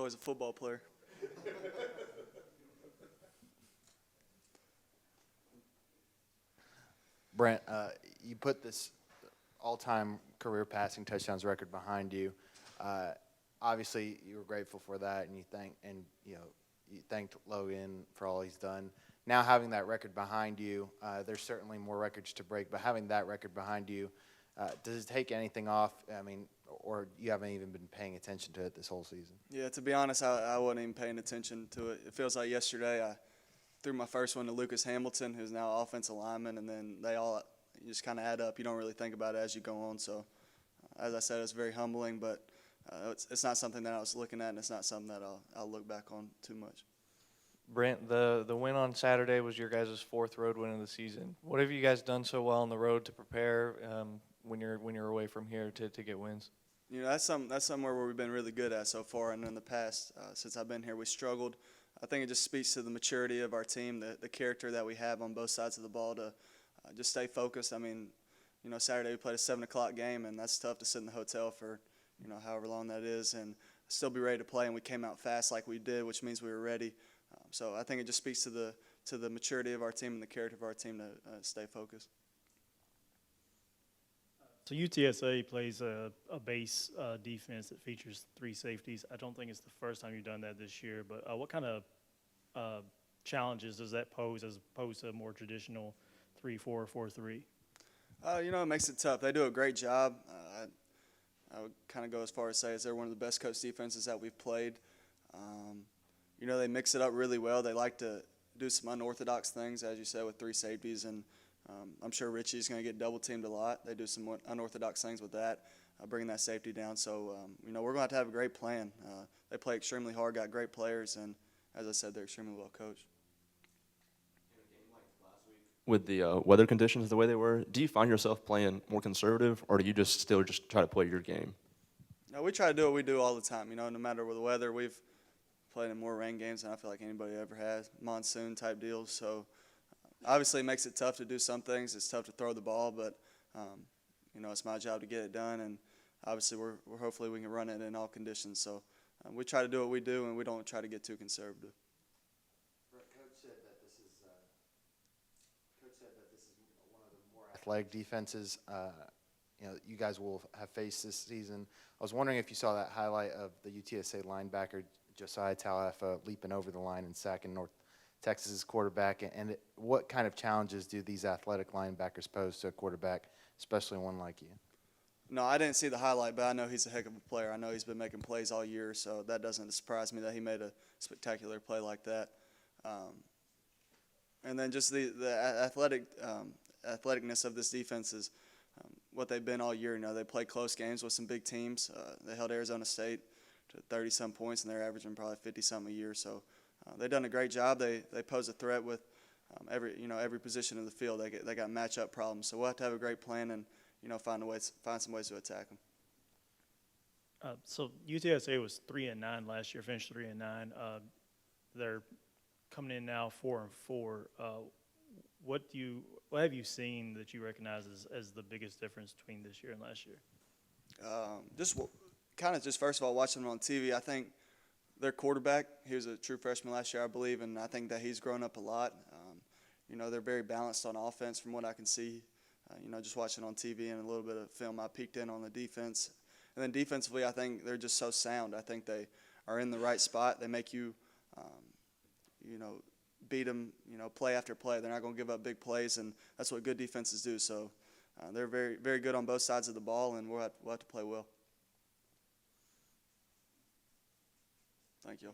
always a football player. Brent, you put this all-time career passing touchdowns record behind you. Obviously, you were grateful for that, and you thanked Logan for all he's done. Now having that record behind you, there's certainly more records to break, but having that record behind you, does it take anything off? I mean, or you haven't even been paying attention to it this whole season? Yeah, to be honest, I wasn't even paying attention to it. It feels like yesterday I threw my first one to Lucas Hamilton, who's now offensive lineman, and then they all just kind of add up. You don't really think about it as you go on. So, as I said, it's very humbling, but it's not something that I was looking at, and it's not something that I'll look back on too much. Brent, the win on Saturday was your guys' fourth road win of the season. What have you guys done so well on the road to prepare when you're away from here to get wins? You know, that's somewhere where we've been really good at so far, and in the past, since I've been here, we struggled. I think it just speaks to the maturity of our team, the character that we have on both sides of the ball to just stay focused. I mean, you know, Saturday we played a 7 o'clock game, and that's tough to sit in the hotel for, you know, however long that is, and still be ready to play. And we came out fast like we did, which means we were ready. So I think it just speaks to the maturity of our team and the character of our team to stay focused. So UTSA plays a base defense that features 3 safeties. I don't think it's the first time you've done that this year, but what kind of challenges does that pose as opposed to a more traditional 3-4 or 4-3? You know, it makes it tough. They do a great job. I would kind of go as far as say they're one of the best coached defenses that we've played. You know, they mix it up really well. They like to do some unorthodox things, as you said, with 3 safeties, and I'm sure Richie's going to get double-teamed a lot. They do some unorthodox things with that, bringing that safety down. So, you know, we're going to have a great plan. They play extremely hard, got great players, and as I said, they're extremely well coached. With the weather conditions the way they were, do you find yourself playing more conservative, or do you still try to play your game? No, we try to do what we do all the time. You know, no matter the weather, we've played in more rain games than I feel like anybody ever has, monsoon-type deals. So, obviously, it makes it tough to do some things. It's tough to throw the ball, but, you know, it's my job to get it done. And, obviously, we're hopefully we can run it in all conditions. So, we try to do what we do, and we don't try to get too conservative. Coach said that this is one of the more athletic defenses you guys will have faced this season. I was wondering if you saw that highlight of the UTSA linebacker Josiah Taliafa leaping over the line and sacking North Texas's quarterback, and what kind of challenges do these athletic linebackers pose to a quarterback, especially one like you? No, I didn't see the highlight, but I know he's a heck of a player. I know he's been making plays all year, so that doesn't surprise me that he made a spectacular play like that. And then just the athleticness of this defense is what they've been all year. You know, they play close games with some big teams. They held Arizona State to 30-some points, and they're averaging probably 50-some a year. So they've done a great job. They pose a threat with every position in the field. They got matchup problems. So we'll have to have a great plan and find some ways to attack them. So UTSA was 3-9 last year, finished 3-9. They're coming in now 4-4. What have you seen that you recognize as the biggest difference between this year and last year? Just first of all, watching them on TV, I think their quarterback, he was a true freshman last year, I believe, and I think that he's grown up a lot. They're very balanced on offense from what I can see. Just watching on TV and a little bit of film, I peeked in on the defense. And then defensively, I think they're just so sound. I think they are in the right spot. They make you, beat them, play after play. They're not going to give up big plays, and that's what good defenses do. So they're very, very good on both sides of the ball, and we'll have to play well. Thank you.